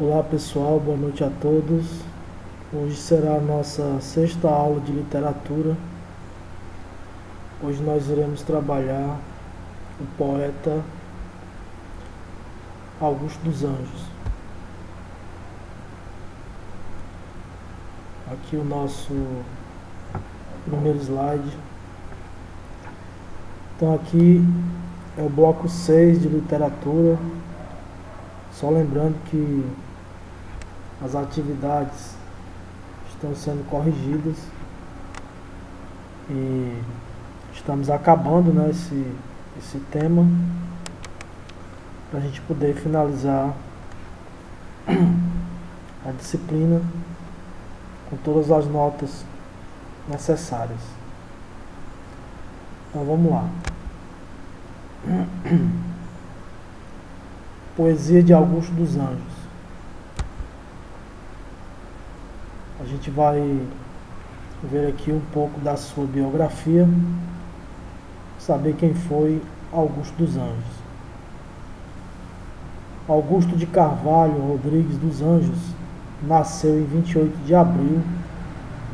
Olá pessoal, boa noite a todos. Hoje será a nossa sexta aula de literatura. Hoje nós iremos trabalhar o poeta Augusto dos Anjos. Aqui o nosso primeiro slide. Então aqui é o bloco 6 de literatura. Só lembrando que as atividades estão sendo corrigidas e estamos acabando, né, esse tema para a gente poder finalizar a disciplina com todas as notas necessárias. Então vamos lá. Poesia de Augusto dos Anjos. A gente vai ver aqui um pouco da sua biografia, saber quem foi Augusto dos Anjos. Augusto de Carvalho Rodrigues dos Anjos nasceu em 28 de abril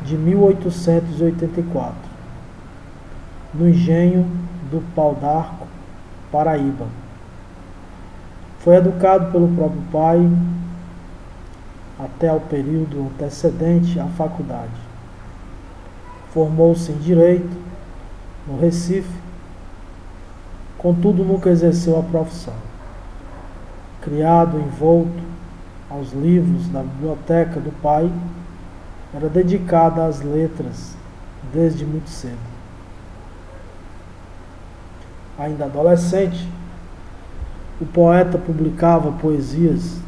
de 1884, no engenho do Pau d'Arco, Paraíba. Foi educado pelo próprio pai até o período antecedente à faculdade. Formou-se em Direito no Recife, contudo nunca exerceu a profissão. Criado envolto aos livros da biblioteca do pai, era dedicado às letras desde muito cedo. Ainda adolescente, o poeta publicava poesias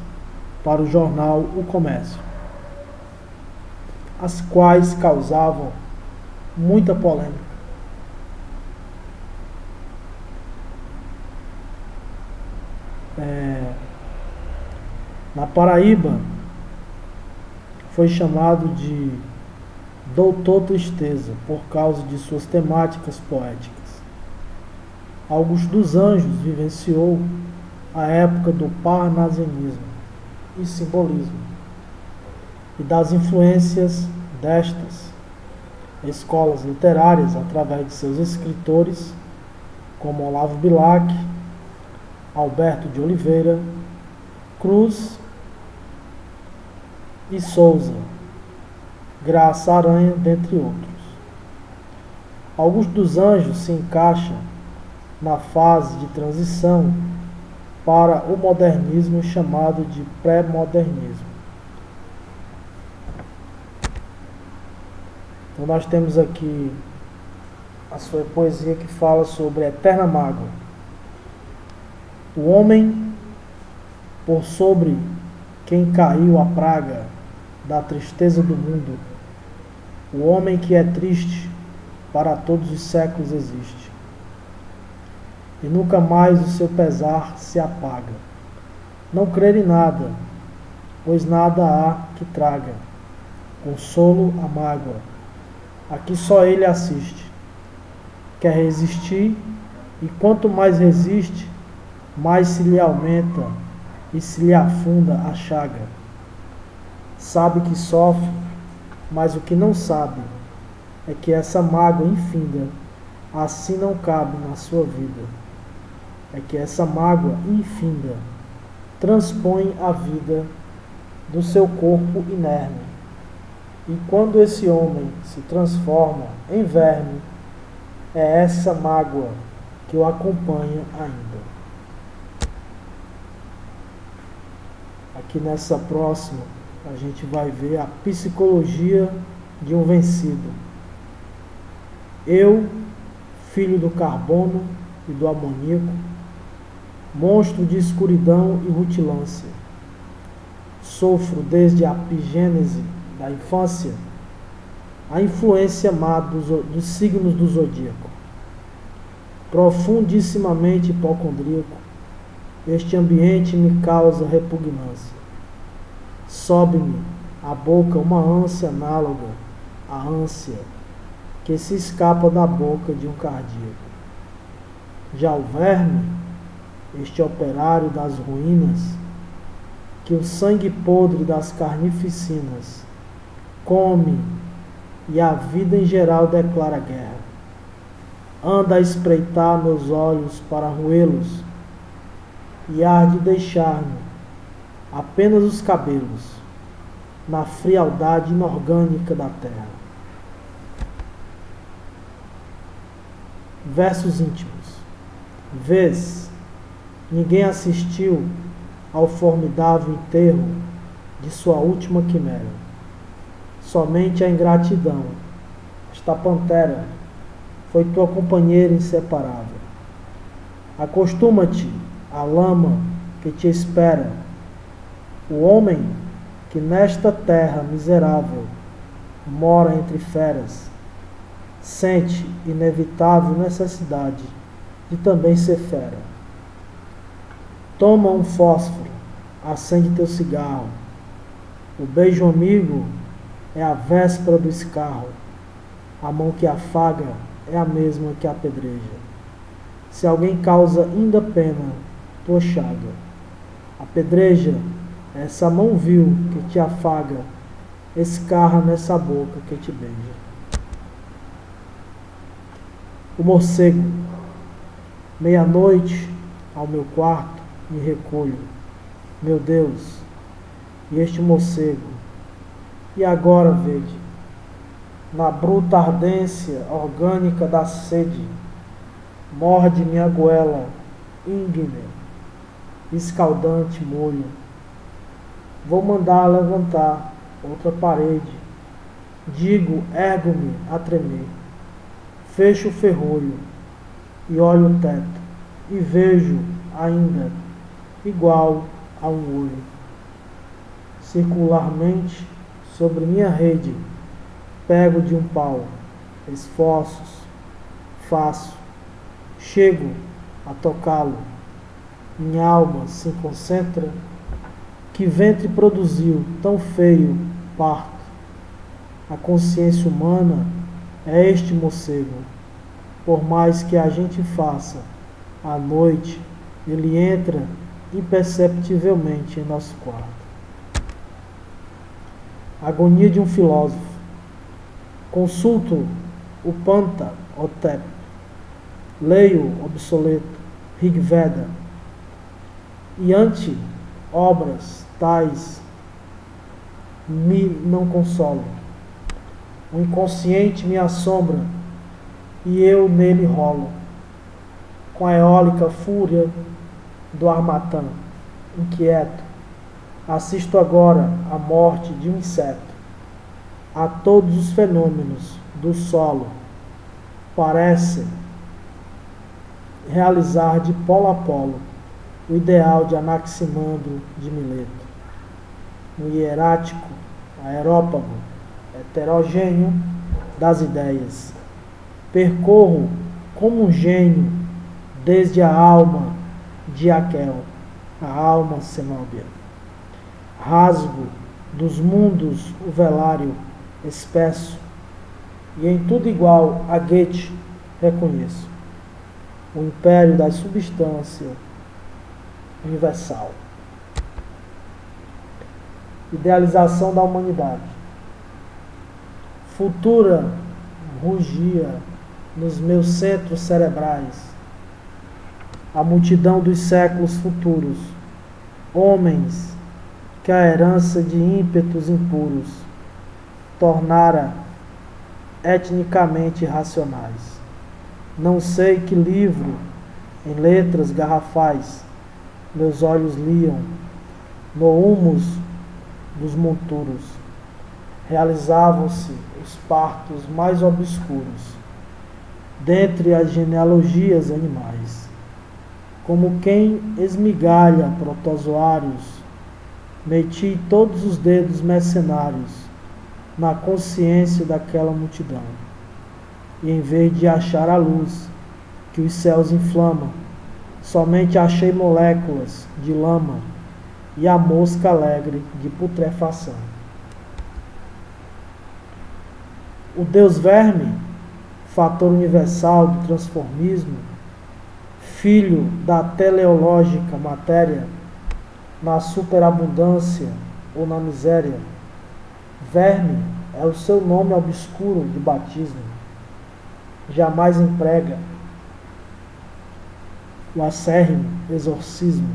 para o jornal O Comércio, as quais causavam muita polêmica. Na Paraíba, foi chamado de Doutor Tristeza por causa de suas temáticas poéticas. Augusto dos Anjos vivenciou a época do parnasianismo e simbolismo e das influências destas escolas literárias através de seus escritores como Olavo Bilac, Alberto de Oliveira, Cruz e Souza, Graça Aranha, dentre outros. Augusto dos Anjos se encaixa na fase de transição para o modernismo chamado de pré-modernismo. Então nós temos aqui a sua poesia que fala sobre a eterna mágoa. O homem, por sobre quem caiu a praga da tristeza do mundo, o homem que é triste para todos os séculos existe. E nunca mais o seu pesar se apaga. Não crer em nada, pois nada há que traga consolo à mágoa. Aqui só ele assiste. Quer resistir, e quanto mais resiste, mais se lhe aumenta e se lhe afunda a chaga. Sabe que sofre, mas o que não sabe é que essa mágoa infinda assim não cabe na sua vida. É que essa mágoa infinda transpõe a vida do seu corpo inerme. E quando esse homem se transforma em verme, é essa mágoa que o acompanha ainda. Aqui nessa próxima, a gente vai ver a psicologia de um vencido. Eu, filho do carbono e do amoníaco, monstro de escuridão e rutilância, sofro desde a apigênese da infância a influência má dos signos do zodíaco. Profundissimamente hipocondríaco, este ambiente me causa repugnância. Sobe-me à boca uma ânsia análoga à ânsia que se escapa da boca de um cardíaco. Já o verme, este operário das ruínas, que o sangue podre das carnificinas come e a vida em geral declara guerra. Anda a espreitar meus olhos para roê-los e há de deixar-me apenas os cabelos na frialdade inorgânica da terra. Versos íntimos. Vês, ninguém assistiu ao formidável enterro de sua última quimera. Somente a ingratidão, esta pantera, foi tua companheira inseparável. Acostuma-te à lama que te espera. O homem que nesta terra miserável mora entre feras, sente inevitável necessidade de também ser fera. Toma um fósforo, acende teu cigarro. O beijo amigo é a véspera do escarro. A mão que afaga é a mesma que apedreja. Se alguém causa ainda pena, tua chaga. Apedreja essa mão vil que te afaga, escarra nessa boca que te beija. O morcego. Meia-noite, ao meu quarto, me recolho. Meu Deus, e este morcego? E agora, vede, na bruta ardência orgânica da sede, morde minha goela ígnea, escaldante molho. Vou mandar levantar outra parede. Digo, ergo-me a tremer. Fecho o ferrolho e olho o teto e vejo ainda igual a um olho. Circularmente sobre minha rede pego de um pau, esforços, faço, chego a tocá-lo. Minha alma se concentra. Que ventre produziu tão feio parto? A consciência humana é este morcego. Por mais que a gente faça, à noite ele entra imperceptivelmente em nosso quarto. Agonia de um filósofo. Consulto o Panta Hotep. Leio obsoleto Rig Veda. E ante obras tais me não consolam. O inconsciente me assombra e eu nele rolo, com a eólica fúria do Armatã, inquieto, assisto agora à morte de um inseto. A todos os fenômenos do solo parecem realizar de polo a polo o ideal de Anaximandro de Mileto. No hierático, aerópago, heterogêneo das ideias, percorro como um gênio desde a alma de Aquel, a alma cenóbia. Rasgo dos mundos o velário espesso e em tudo igual a Goethe reconheço o império da substância universal. Idealização da humanidade. Futura rugia nos meus centros cerebrais a multidão dos séculos futuros, homens que a herança de ímpetos impuros tornara etnicamente racionais. Não sei que livro, em letras garrafais, meus olhos liam no humus dos monturos. Realizavam-se os partos mais obscuros dentre as genealogias animais. Como quem esmigalha protozoários, meti todos os dedos mercenários na consciência daquela multidão. E em vez de achar a luz que os céus inflamam, somente achei moléculas de lama e a mosca alegre de putrefação. O Deus verme, fator universal do transformismo, filho da teleológica matéria, na superabundância ou na miséria. Verme é o seu nome obscuro de batismo. Jamais emprega o acérrimo exorcismo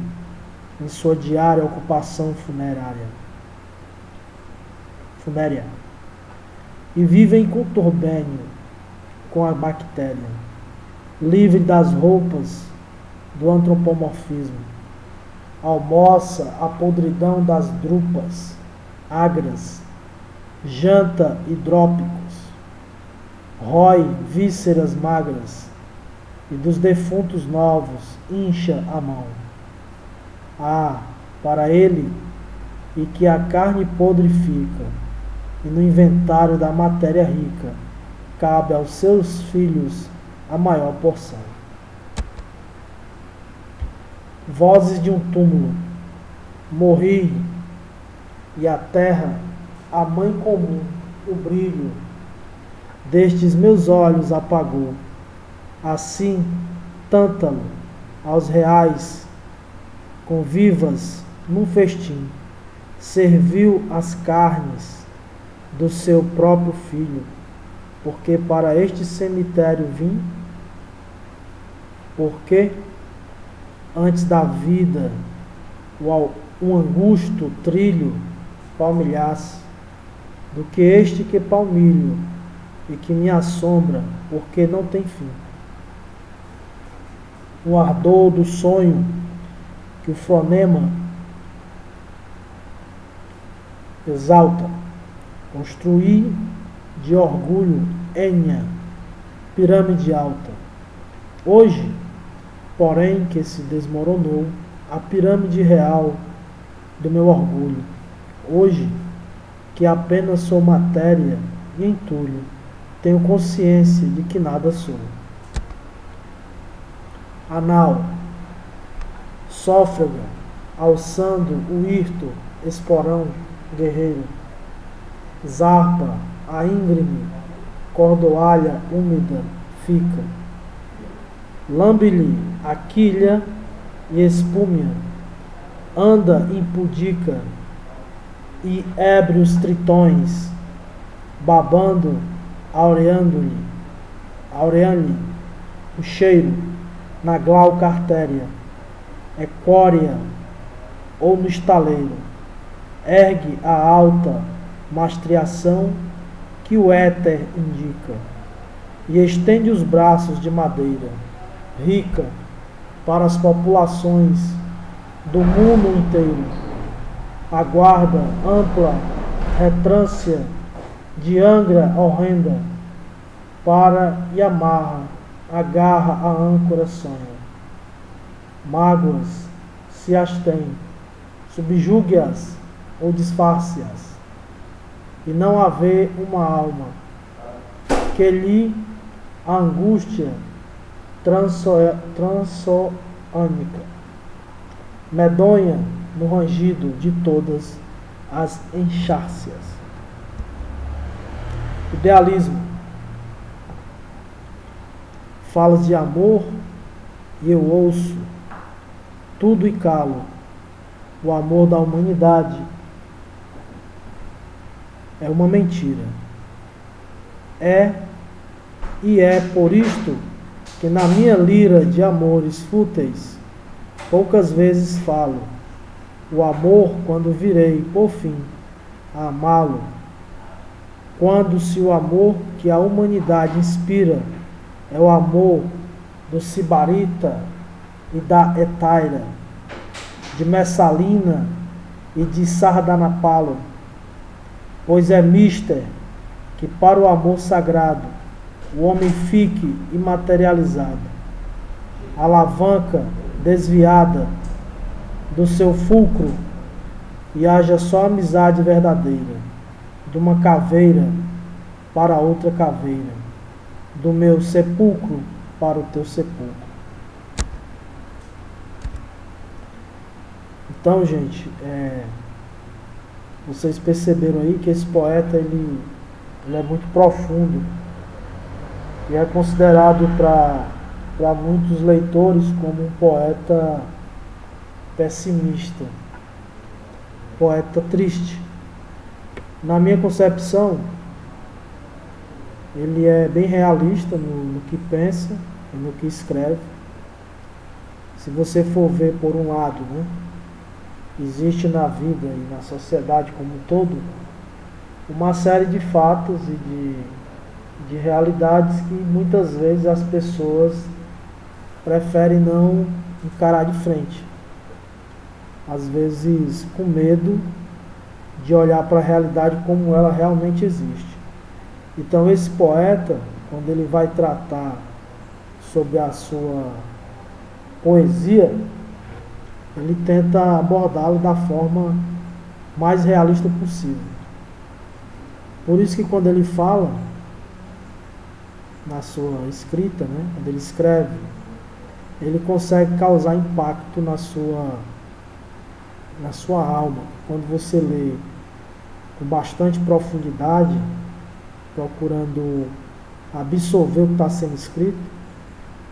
em sua diária ocupação funérea. E vive em conturbênio com a bactéria, livre das roupas do antropomorfismo. Almoça a podridão das drupas agras, janta hidrópicos, rói vísceras magras, e dos defuntos novos incha a mão. Ah, para ele, e que a carne podre fica, e no inventário da matéria rica, cabe aos seus filhos a maior porção. Vozes de um túmulo, morri, e a terra, a mãe comum, o brilho destes meus olhos apagou. Assim, tântalo aos reais, convivas num festim, serviu as carnes do seu próprio filho, porque para este cemitério vim, porque antes da vida o angusto trilho palmilhasse, do que este que palmilho e que me assombra, porque não tem fim. O ardor do sonho que o fonema exalta, construí de orgulho Enya, pirâmide alta. Hoje, porém, que se desmoronou a pirâmide real do meu orgulho. Hoje, que apenas sou matéria e entulho, tenho consciência de que nada sou. Anal, sófrega, alçando o hirto, esporão, guerreiro. Zarpa, a íngreme, cordoalha úmida, fica. Lambe-lhe a quilha e espúmia, anda impudica, e ébrios tritões, babando, aureando-lhe o cheiro, na glauca artéria, equórea ou no estaleiro, ergue a alta mastriação que o éter indica, e estende os braços de madeira, rica, para as populações do mundo inteiro, aguarda ampla retrância de Angra horrenda, para e agarra a âncora sonha. Mágoas se abstém, subjugue-as ou disfarce-as, e não haver uma alma que lhe a angústia transoânica, medonha no rangido de todas as enxárcias. Idealismo. Falas de amor e eu ouço tudo e calo. O amor da humanidade é uma mentira. É por isto que na minha lira de amores fúteis poucas vezes falo. O amor, quando virei, por fim, a amá-lo, quando se o amor que a humanidade inspira é o amor do Sibarita e da Etaira, de Messalina e de Sardanapalo, pois é mister que para o amor sagrado o homem fique imaterializado, alavanca desviada do seu fulcro, e haja só amizade verdadeira, de uma caveira para outra caveira, do meu sepulcro para o teu sepulcro. Então, gente, vocês perceberam aí que esse poeta ele é muito profundo e é considerado para muitos leitores como um poeta pessimista. poeta triste. Na minha concepção, ele é bem realista no que pensa e no que escreve. Se você for ver por um lado, né, existe na vida e na sociedade como um todo uma série de fatos e de realidades que muitas vezes as pessoas preferem não encarar de frente. Às vezes com medo de olhar para a realidade como ela realmente existe. Então esse poeta, quando ele vai tratar sobre a sua poesia, ele tenta abordá-lo da forma mais realista possível. Por isso que quando ele fala na sua escrita, né, quando ele escreve, ele consegue causar impacto na sua alma. Quando você lê com bastante profundidade, procurando absorver o que está sendo escrito,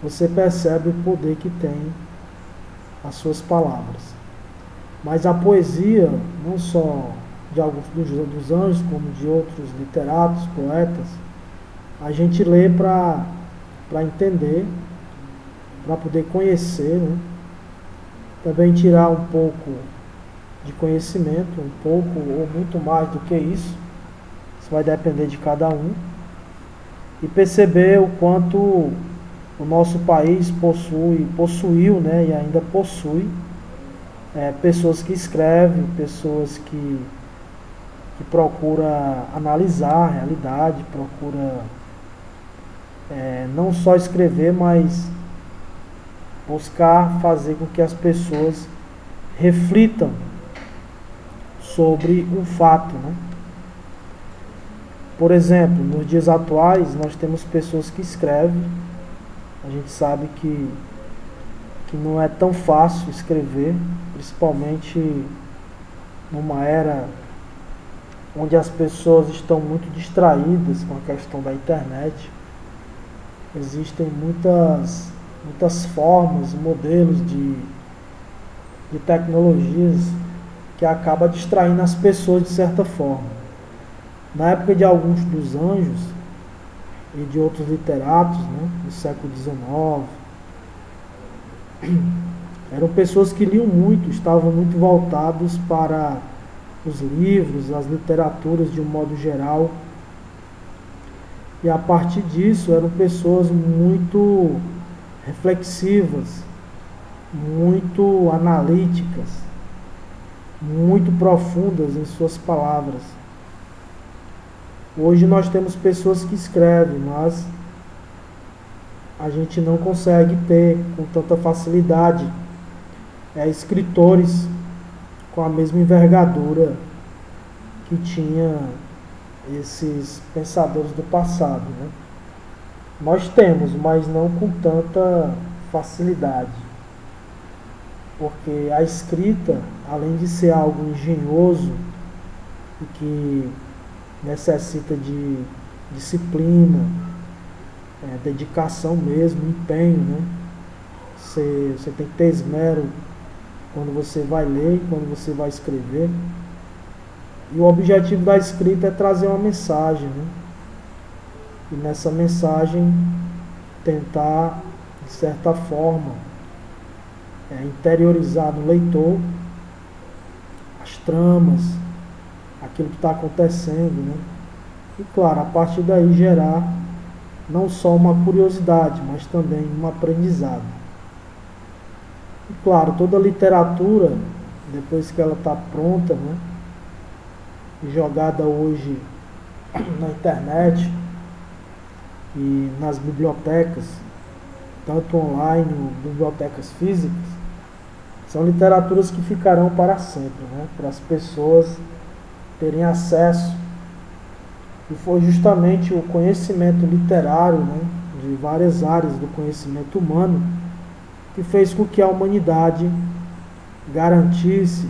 você percebe o poder que tem as suas palavras. Mas a poesia, não só de alguns dos anjos, como de outros literatos, poetas, a gente lê para entender, para poder conhecer, né? Também tirar um pouco de conhecimento, um pouco ou muito mais do que isso. Isso vai depender de cada um. E perceber o quanto o nosso país possuiu, né, e ainda possui pessoas que escrevem, pessoas que procuram analisar a realidade, procura não só escrever, mas buscar fazer com que as pessoas reflitam sobre um fato, né? Por exemplo, nos dias atuais nós temos pessoas que escrevem. A gente sabe que não é tão fácil escrever, principalmente numa era onde as pessoas estão muito distraídas com a questão da internet. Existem muitas formas, modelos de tecnologias que acabam distraindo as pessoas de certa forma. Na época de alguns dos anjos e de outros literatos, né, do século XIX, eram pessoas que liam muito, estavam muito voltados para os livros, as literaturas de um modo geral. E a partir disso eram pessoas muito reflexivas, muito analíticas, muito profundas em suas palavras. Hoje nós temos pessoas que escrevem, mas a gente não consegue ter com tanta facilidade escritores com a mesma envergadura que tinha esses pensadores do passado, né? Nós temos, mas não com tanta facilidade, porque a escrita, além de ser algo engenhoso e que necessita de disciplina, dedicação mesmo, empenho, né? Você tem que ter esmero quando você vai ler e quando você vai escrever. E o objetivo da escrita é trazer uma mensagem, né? E nessa mensagem tentar, de certa forma, interiorizar no leitor as tramas, aquilo que está acontecendo, né? E claro, a partir daí gerar não só uma curiosidade, mas também um aprendizado. E claro, toda literatura, depois que ela está pronta, né, e jogada hoje na internet e nas bibliotecas, tanto online, bibliotecas físicas, são literaturas que ficarão para sempre, né, para as pessoas terem acesso. E foi justamente o conhecimento literário, né, de várias áreas do conhecimento humano que fez com que a humanidade garantisse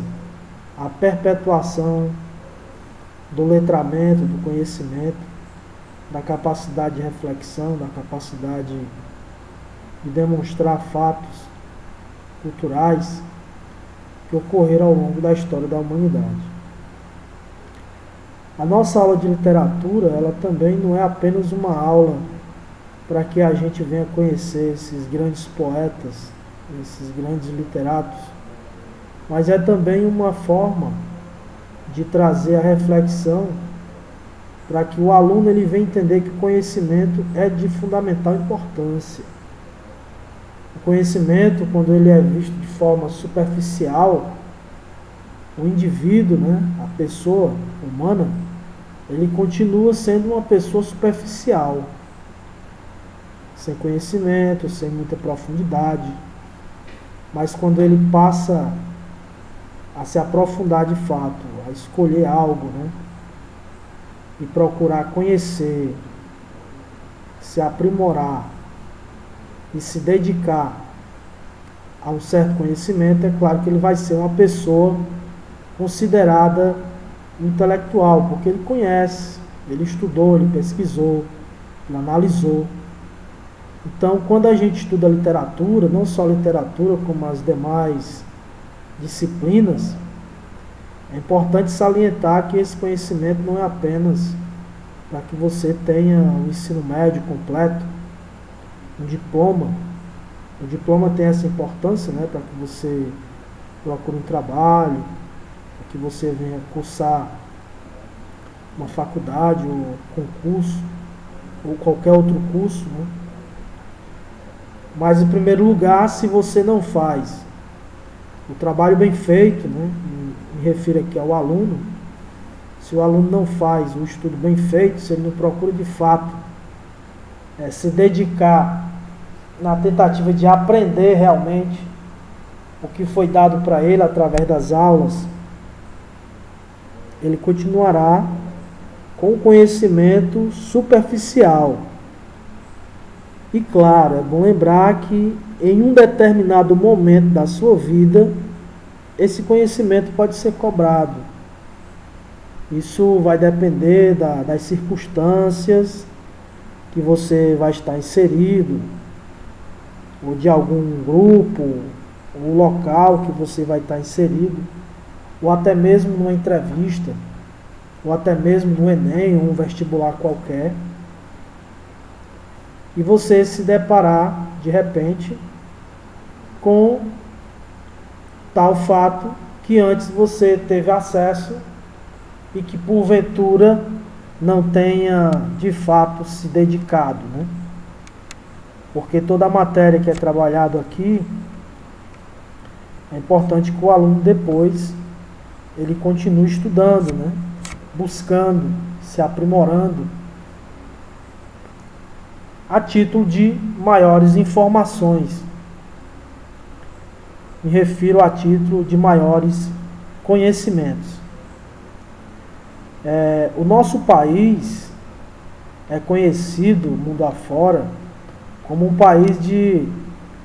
a perpetuação do letramento, do conhecimento, da capacidade de reflexão, da capacidade de demonstrar fatos culturais que ocorreram ao longo da história da humanidade. A nossa aula de literatura, ela também não é apenas uma aula para que a gente venha conhecer esses grandes poetas, esses grandes literatos, mas é também uma forma de trazer a reflexão para que o aluno ele venha entender que o conhecimento é de fundamental importância. O conhecimento, quando ele é visto de forma superficial, o indivíduo, né, a pessoa humana, ele continua sendo uma pessoa superficial, sem conhecimento, sem muita profundidade. Mas quando ele passa a se aprofundar de fato, a escolher algo, né, e procurar conhecer, se aprimorar e se dedicar a um certo conhecimento, é claro que ele vai ser uma pessoa considerada intelectual, porque ele conhece, ele estudou, ele pesquisou, ele analisou. Então, quando a gente estuda literatura, não só literatura, como as demais disciplinas, é importante salientar que esse conhecimento não é apenas para que você tenha um ensino médio completo, um diploma. O diploma tem essa importância, né, para que você procure um trabalho, para que você venha cursar uma faculdade, ou concurso, ou qualquer outro curso, né? Mas, em primeiro lugar, se você não faz o trabalho bem feito, né, me refiro aqui ao aluno, se o aluno não faz o estudo bem feito, se ele não procura de fato se dedicar na tentativa de aprender realmente o que foi dado para ele através das aulas, ele continuará com o conhecimento superficial. E claro, é bom lembrar que em um determinado momento da sua vida, esse conhecimento pode ser cobrado. Isso vai depender das circunstâncias que você vai estar inserido, ou de algum grupo, ou local que você vai estar inserido, ou até mesmo numa entrevista, ou até mesmo no Enem, ou um vestibular qualquer, e você se deparar, de repente, com tal fato que antes você teve acesso e que porventura não tenha de fato se dedicado, né? Porque toda a matéria que é trabalhada aqui, é importante que o aluno depois ele continue estudando, né? Buscando, se aprimorando, a título de maiores informações. Me refiro a título de maiores conhecimentos. O nosso país é conhecido, mundo afora, como um país de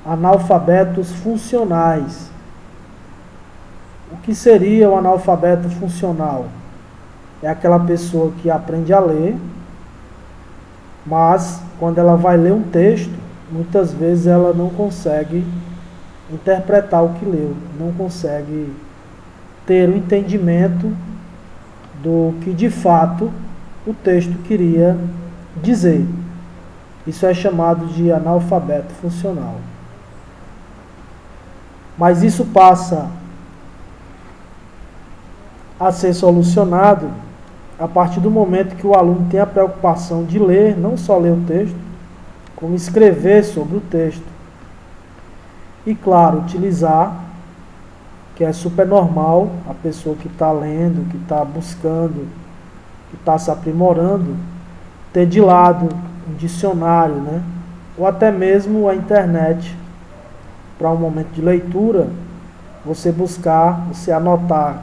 analfabetos funcionais. O que seria o analfabeto funcional? É aquela pessoa que aprende a ler, mas quando ela vai ler um texto, muitas vezes ela não consegue interpretar o que leu, não consegue ter o entendimento do que de fato o texto queria dizer. Isso é chamado de analfabeto funcional. Mas isso passa a ser solucionado a partir do momento que o aluno tem a preocupação de ler, não só ler o texto, como escrever sobre o texto. E claro, utilizar, que é super normal, a pessoa que está lendo, que está buscando, que está se aprimorando, ter de lado um dicionário, né? Ou até mesmo a internet, para um momento de leitura, você buscar, você anotar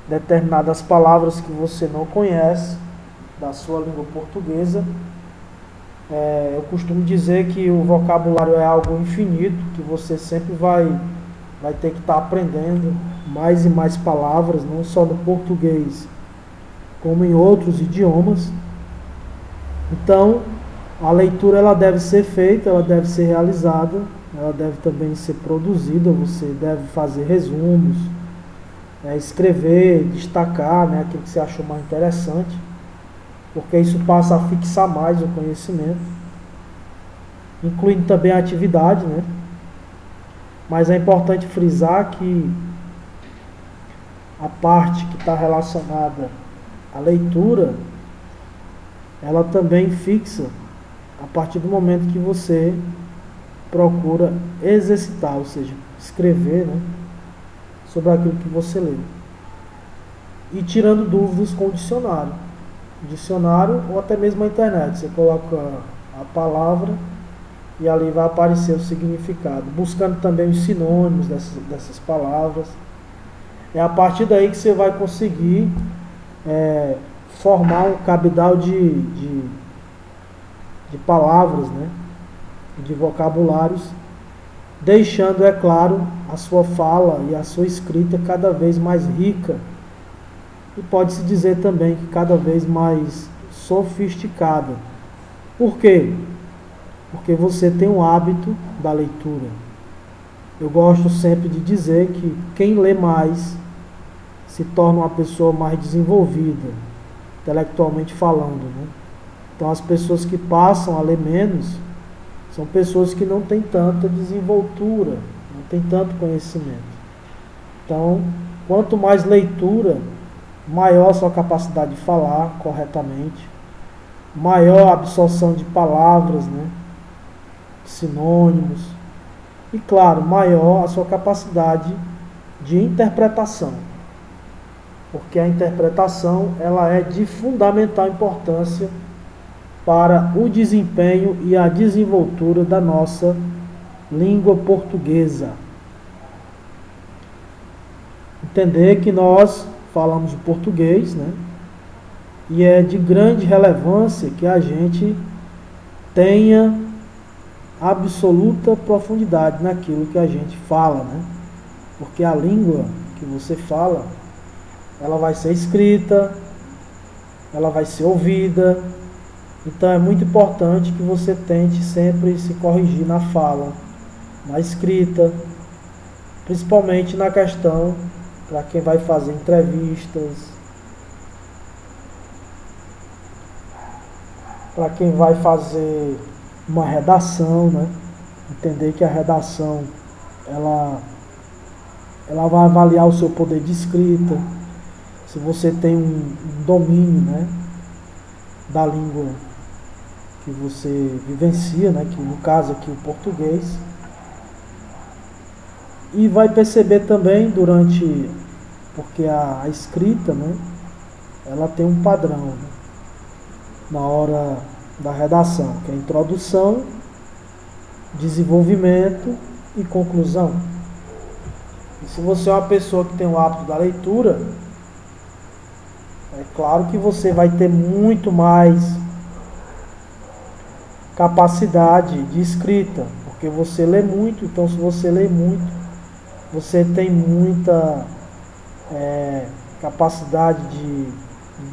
determinadas palavras que você não conhece da sua língua portuguesa. Eu costumo dizer que o vocabulário é algo infinito, que você sempre vai ter que estar aprendendo mais e mais palavras, não só no português, como em outros idiomas. Então, a leitura ela deve ser feita, ela deve ser realizada, ela deve também ser produzida, você deve fazer resumos, escrever, destacar, né, aquilo que você achou mais interessante, porque isso passa a fixar mais o conhecimento, incluindo também a atividade, né? Mas é importante frisar que a parte que está relacionada à leitura, ela também fixa a partir do momento que você procura exercitar, ou seja, escrever, né, sobre aquilo que você leu. E tirando dúvidas com o dicionário. Dicionário ou até mesmo a internet. Você coloca a palavra e ali vai aparecer o significado. Buscando também os sinônimos dessas palavras. É a partir daí que você vai conseguir formar um cabedal de palavras, né, de vocabulários, deixando, é claro, a sua fala e a sua escrita cada vez mais rica e pode-se dizer também que cada vez mais sofisticada. Por quê? Porque você tem um hábito da leitura. Eu gosto sempre de dizer que quem lê mais se torna uma pessoa mais desenvolvida, intelectualmente falando, né? Então as pessoas que passam a ler menos são pessoas que não têm tanta desenvoltura, não têm tanto conhecimento. Então, quanto mais leitura, maior a sua capacidade de falar corretamente, maior a absorção de palavras, né, sinônimos, e claro, maior a sua capacidade de interpretação. Porque a interpretação ela é de fundamental importância para o desempenho e a desenvoltura da nossa língua portuguesa. Entender que nós falamos o português, né? E é de grande relevância que a gente tenha absoluta profundidade naquilo que a gente fala, né? Porque a língua que você fala, ela vai ser escrita, ela vai ser ouvida. Então é muito importante que você tente sempre se corrigir na fala, na escrita, principalmente na questão para quem vai fazer entrevistas, para quem vai fazer uma redação, né? Entender que a redação ela vai avaliar o seu poder de escrita, se você tem um domínio, né, da língua que você vivencia, né, que no caso aqui o português, e vai perceber também porque a escrita, né, ela tem um padrão, né, na hora da redação, que é introdução, desenvolvimento e conclusão. E se você é uma pessoa que tem o hábito da leitura, é claro que você vai ter muito mais capacidade de escrita, porque você lê muito. Então, se você lê muito, você tem muita capacidade de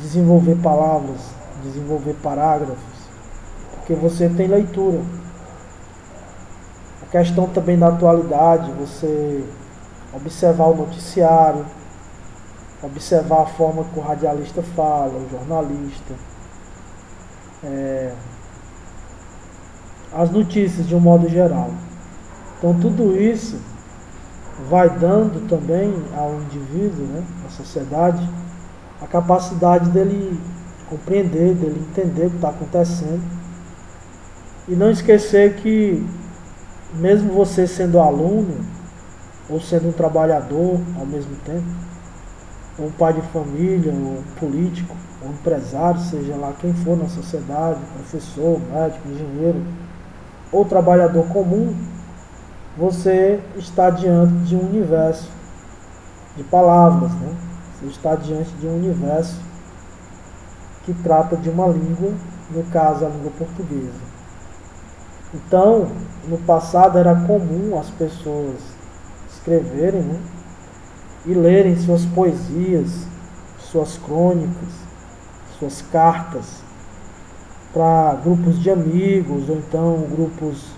desenvolver palavras, desenvolver parágrafos, porque você tem leitura. A questão também da atualidade, você observar o noticiário, observar a forma que o radialista fala, o jornalista, as notícias de um modo geral. Então tudo isso vai dando também ao indivíduo, né, à sociedade, a capacidade dele compreender, dele entender o que está acontecendo. E não esquecer que mesmo você sendo aluno, ou sendo um trabalhador ao mesmo tempo, ou um pai de família, ou um político, ou um empresário, seja lá quem for na sociedade, professor, médico, engenheiro, ou trabalhador comum, você está diante de um universo de palavras, né? Você está diante de um universo que trata de uma língua, no caso a língua portuguesa. Então, no passado era comum as pessoas escreverem, né, e lerem suas poesias, suas crônicas, suas cartas para grupos de amigos, ou então grupos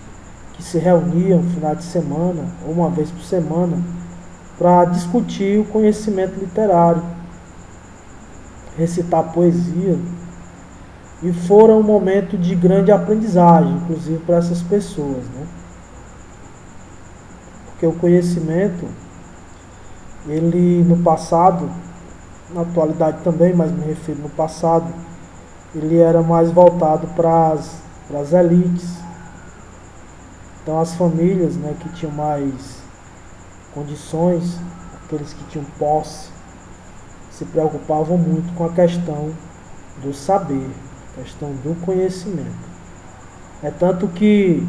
que se reuniam no final de semana, ou uma vez por semana, para discutir o conhecimento literário, recitar poesia, e foram um momento de grande aprendizagem, inclusive para essas pessoas, né? Porque o conhecimento, ele no passado, na atualidade também, mas me refiro no passado, ele era mais voltado para as elites. Então as famílias, né, que tinham mais condições, aqueles que tinham posse, se preocupavam muito com a questão do saber, a questão do conhecimento. É tanto que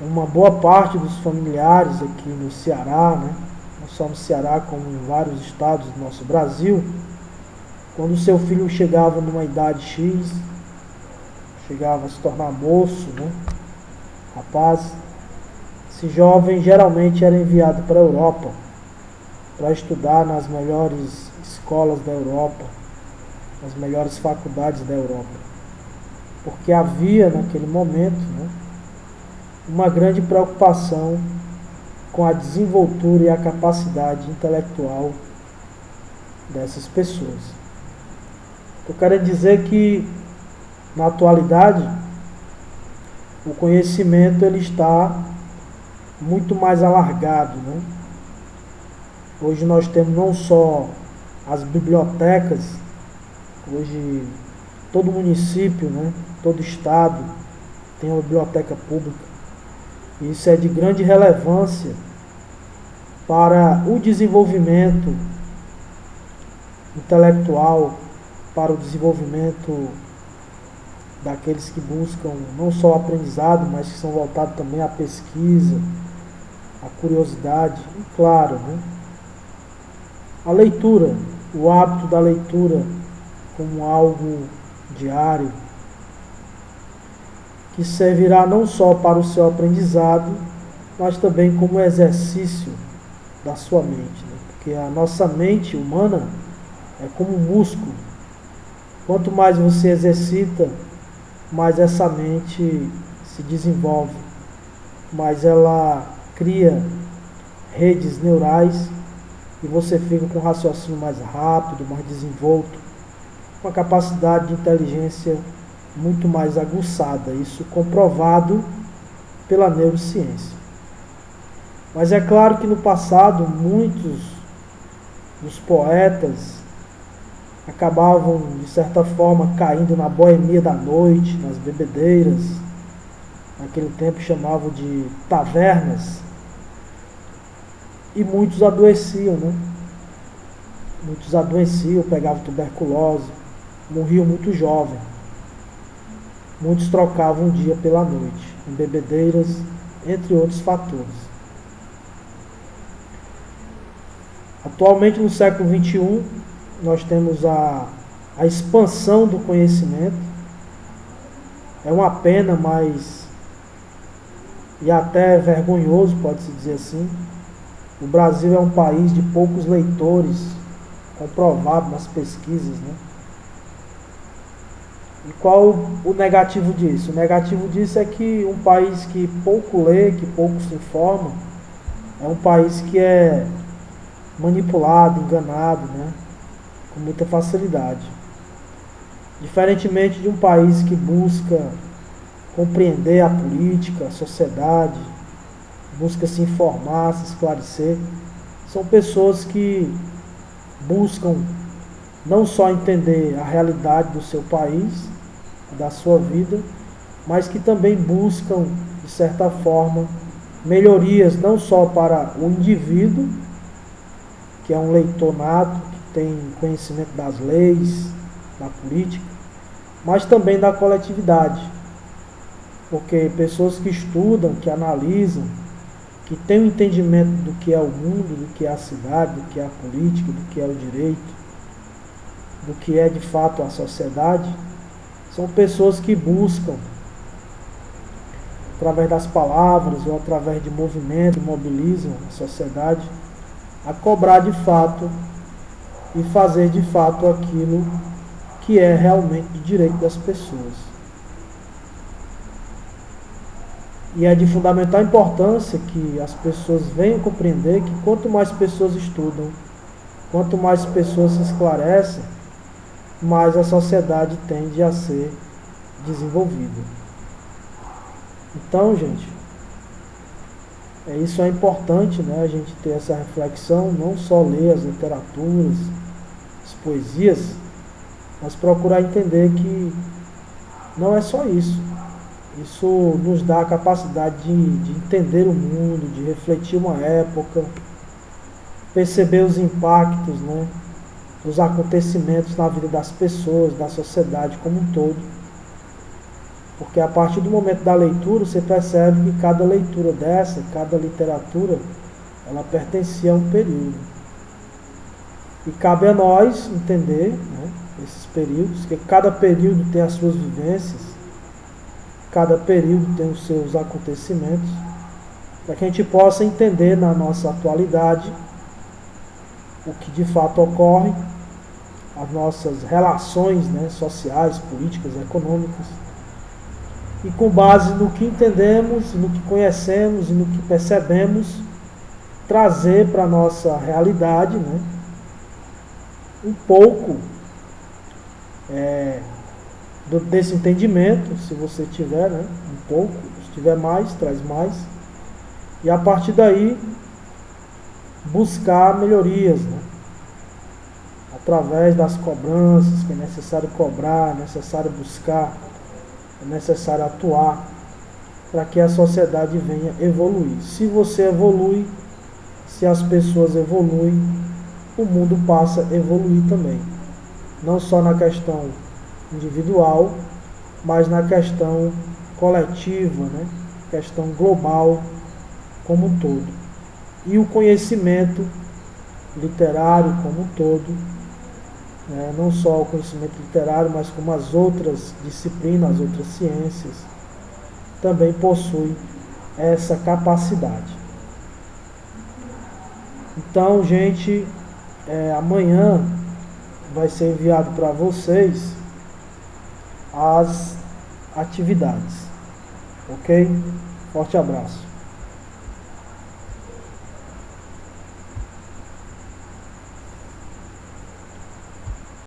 uma boa parte dos familiares aqui no Ceará, né, não só no Ceará como em vários estados do nosso Brasil, quando o seu filho chegava numa idade X, chegava a se tornar moço, né, rapaz, esse jovem geralmente era enviado para a Europa, para estudar nas melhores escolas da Europa, nas melhores faculdades da Europa. Porque havia naquele momento, né, uma grande preocupação com a desenvoltura e a capacidade intelectual dessas pessoas. Eu quero dizer que, na atualidade, o conhecimento ele está muito mais alargado, né? Hoje nós temos não só as bibliotecas, hoje todo município, né, todo estado tem uma biblioteca pública. Isso é de grande relevância para o desenvolvimento intelectual, para o desenvolvimento daqueles que buscam não só o aprendizado, mas que são voltados também à pesquisa, à curiosidade, e claro, né, a leitura, o hábito da leitura como algo diário, que servirá não só para o seu aprendizado, mas também como exercício da sua mente, né? Porque a nossa mente humana é como um músculo. Quanto mais você exercita, mais essa mente se desenvolve, mais ela cria redes neurais e você fica com um raciocínio mais rápido, mais desenvolto, com a capacidade de inteligência muito mais aguçada, isso comprovado pela neurociência. Mas é claro que no passado muitos dos poetas acabavam, de certa forma, caindo na boemia da noite, nas bebedeiras, naquele tempo chamavam de tavernas, e muitos adoeciam, né? Muitos adoeciam, pegavam tuberculose, morriam muito jovem. Muitos trocavam o dia pela noite, em bebedeiras, entre outros fatores. Atualmente, no século XXI, nós temos a expansão do conhecimento. É uma pena, mas, e até vergonhoso, pode-se dizer assim, o Brasil é um país de poucos leitores, comprovado nas pesquisas, né? E qual o negativo disso? O negativo disso é que um país que pouco lê, que pouco se informa, é um país que é manipulado, enganado, né? Com muita facilidade. Diferentemente de um país que busca compreender a política, a sociedade, busca se informar, se esclarecer, são pessoas que buscam não só entender a realidade do seu país, da sua vida, mas que também buscam, de certa forma, melhorias não só para o indivíduo, que é um leitor nato, que tem conhecimento das leis, da política, mas também da coletividade. Porque pessoas que estudam, que analisam, que têm um entendimento do que é o mundo, do que é a cidade, do que é a política, do que é o direito, do que é de fato a sociedade, são pessoas que buscam, através das palavras ou através de movimento, mobilizam a sociedade a cobrar de fato e fazer de fato aquilo que é realmente de direito das pessoas. E é de fundamental importância que as pessoas venham compreender que quanto mais pessoas estudam, quanto mais pessoas se esclarecem, mais a sociedade tende a ser desenvolvida. Então, gente, isso é importante, né? A gente ter essa reflexão, não só ler as literaturas, as poesias, mas procurar entender que não é só isso. Isso nos dá a capacidade de entender o mundo, de refletir uma época, perceber os impactos, né, dos acontecimentos na vida das pessoas, da sociedade como um todo. Porque a partir do momento da leitura, você percebe que cada leitura dessa, cada literatura, ela pertencia a um período. E cabe a nós entender, né, esses períodos, que cada período tem as suas vivências, cada período tem os seus acontecimentos, para que a gente possa entender na nossa atualidade o que de fato ocorre, as nossas relações, né, sociais, políticas, econômicas, e com base no que entendemos, no que conhecemos e no que percebemos, trazer para a nossa realidade, né, um pouco desse entendimento, se você tiver, né, um pouco, se tiver mais, traz mais, e a partir daí buscar melhorias, né, através das cobranças, que é necessário cobrar, é necessário buscar, é necessário atuar, para que a sociedade venha evoluir. Se você evolui, se as pessoas evoluem, o mundo passa a evoluir também. Não só na questão individual, mas na questão coletiva, né? Questão global como um todo. E o conhecimento literário como um todo, né? Não só o conhecimento literário, mas como as outras disciplinas, as outras ciências, também possui essa capacidade. Então, gente, amanhã vai ser enviado para vocês as atividades, ok? Forte abraço.